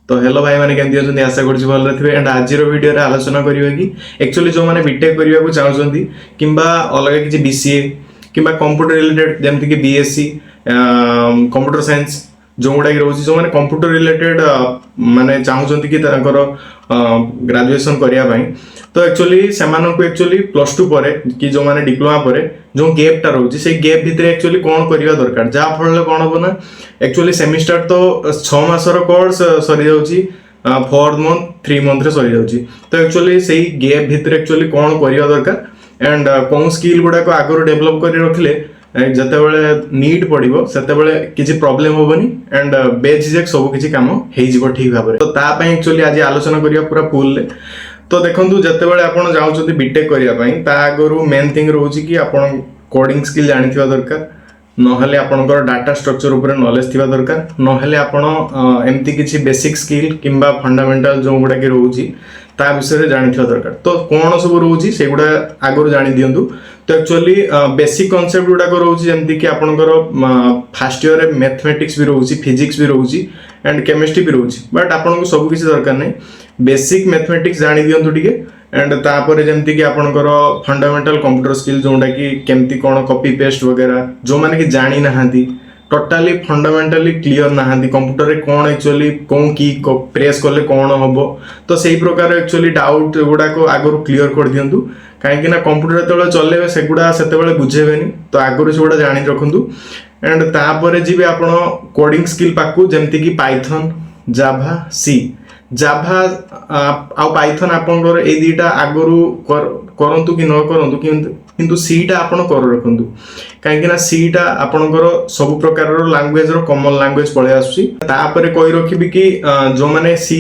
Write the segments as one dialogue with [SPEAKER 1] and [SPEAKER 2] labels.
[SPEAKER 1] तो हेलो भाई मैंने केमती अच्छे आशा करुँच भल थे एंड आज वीडियो आलोचना करिया कि एक्चुअली जो मैंने बीटेक करने को चाहते किंबा अलग किसी बीसीए किंबा कंप्यूटर रिलेटेड जमती कि बीएससी कंप्यूटर साइंस जो गुड़ाक रोचे जो मैंने कंप्यूटर रिलेटेड माने चाहते कि ग्रेजुएशन करने तो एक्चुअली से एक्चुअली +2 पर कि जो मैंने डिप्लोमा पर जो गैपटा रोचे से गैप भितर एक्चुअली कौन करवा दरकार जहाँ फल कौन हम ना एक्चुअली सेमिस्टर तो 6 मासर कोर्स सरी जाऊँगी 4 मंथ 3 मंथ सरी जाऊँगी तो एक्चुअली से गैप भितर एक्चुअली कौन करवा दरकार एंड कौन स्किल गुड़ाक आगुरी डेभलप कर रखिले जितेबाला नीड पड़ो से किसी प्रॉब्लम हेनी एंड बेझिझक सब किसी कम हो ठीक भाव में तो तापाई एक्चुअली आज आलोचना करिया पूरा फुल तो देखो जितेबाला आप जाऊँच बीटेक करने आगु मेन थिंग रोचे कि आप कोडिंग स्किल जानी दरकार नहले आपनकर डाटा स्ट्रक्चर ऊपर नॉलेज थिबा दरकार नहले आपण एमती किछि बेसिक स्किल किंबा फंडामेंटल जो गुडा के रहउची ता विषय रे जानि थिबा दरकार तो कोन सब रहउची से गुडा आगुर जानि दियंतु तो एक्चुअली बेसिक कांसेप्ट गुडा को रहउची जेमती कि आपनकर फर्स्ट ईयर रे मैथमेटिक्स भी रहउची फिजिक्स भी रहउची एंड केमिस्ट्री भी रहउची बट आपन को सब किछि दरकार नै बेसिक मैथमेटिक्स जानि दियंतु टिके एंड तापर जमती कि आपनकर फंडामेंटल कंप्यूटर स्किल जोटा कि केमती कौन कॉपी पेस्ट वगैरह जो माने कि जानी नहांती टोटाली फंडामेंटली क्लियर नहांती कंप्यूटर रे कौन एक्चुअली कौन की प्रेस कले कौन हबो तो सही प्रकार एक्चुअली डाउट गुडा को आगु क्लियर कर दियंतु काहेकि ना कंप्यूटर जेतेबेले चलेबे सेगुडा सेतेबेले बुझेबेनी तो आगु सेगुडा जानि रखंतु एंड तापर जिबे आपण कोडिंग स्किल पाकू जेमती कि पाइथन जावा सी जाभा आ पाइथन आपनकर ए दुटा आगुरी करंतु कि न करंतु किंतु सीटा आपन कर रखंतु काहेकि ना सीटा आपनकर सब प्रकार लैंग्वेज रो कॉमन लैंग्वेज पळे आसुची तापरे कहि रखिबि कि जो माने सी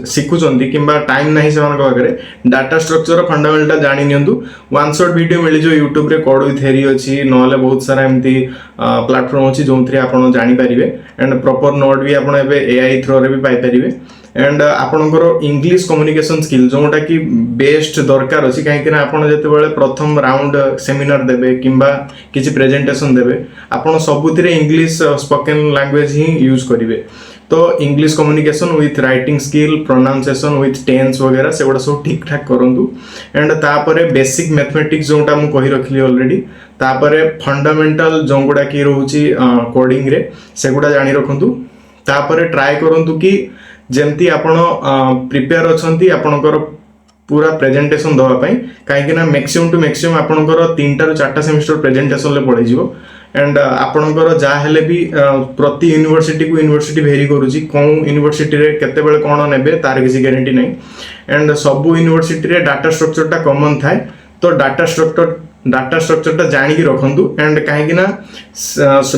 [SPEAKER 1] सिखुचंती किंबा टाइम नाही से मानक वगैरह डाटा स्ट्रक्चर फंडामेंटल जानि नियंतु वन शॉट वीडियो मिली जो YouTube रे कोड विथ थ्योरी अछि नहले बहुत सारा एमती प्लेटफॉर्म अछि जोंथरे आपन जानि परिबे एंड प्रॉपर नोट भी आपन एबे AI थ्रो रे भी पाई परिबे एंड आपनकर इंग्लिश कम्युनिकेशन स्किल जोटा कि बेस्ट दरकार अछि काहेकि ना आपन जेतेबेले प्रथम राउंड सेमिनार देबे किंबा किछि प्रेजेंटेशन देबे आपन सबुथिरे इंग्लिश स्पोकन लैंग्वेज ही यूज करिवे तो English communication with writing skill pronunciation with tense वगैरह से गुडा सब ठीक ठाक करंतु एंड तापरे बेसिक मैथमेटिक्स जोटा मु कहि रखली ऑलरेडी तापरे फंडामेंटल जो गुडा कि रहउची कोडिंग रे से गुडा जानि रखंतु तापरे ट्राई करंतु कि जेमती आपण प्रिपेयर अछंती आपणकर पूरा प्रेजेंटेशन दवा पई काहेकि ना मैक्सिमम टू मैक्सिमम आपणकर 3 टा 4 टा सेमिस्टर प्रेजेंटेशन ले पड़े जिवो एंड आपणकर जा हेले भी प्रति यूनिवर्सिटी को यूनिवर्सिटी वेरी करूची कोन यूनिवर्सिटी रे केते बेले कोन नेबे तार किसी गारंटी नै एंड सब यूनिवर्सिटी रे डाटा स्ट्रक्चर टा कॉमन थाए तो डाटा स्ट्रक्चर टा जानि कि रखंतु एंड काहेकि ना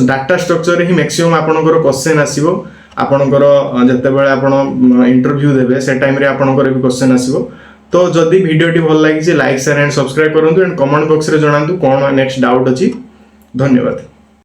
[SPEAKER 1] डाटा स्ट्रक्चर ही मैक्सिमम आपणकर क्वेश्चन आसीबो आपणकर जितेबाला आपण इंटरव्यू देबे से टाइम रे आपणकर भी क्वेश्चन आसीबो तो जदि वीडियोटी भल लागिछि लाइक शेयर एंड सब्सक्राइब करंतु एंड कमेंट बॉक्स रे जणांतु कोन नेक्स्ट डाउट अछि धन्यवाद।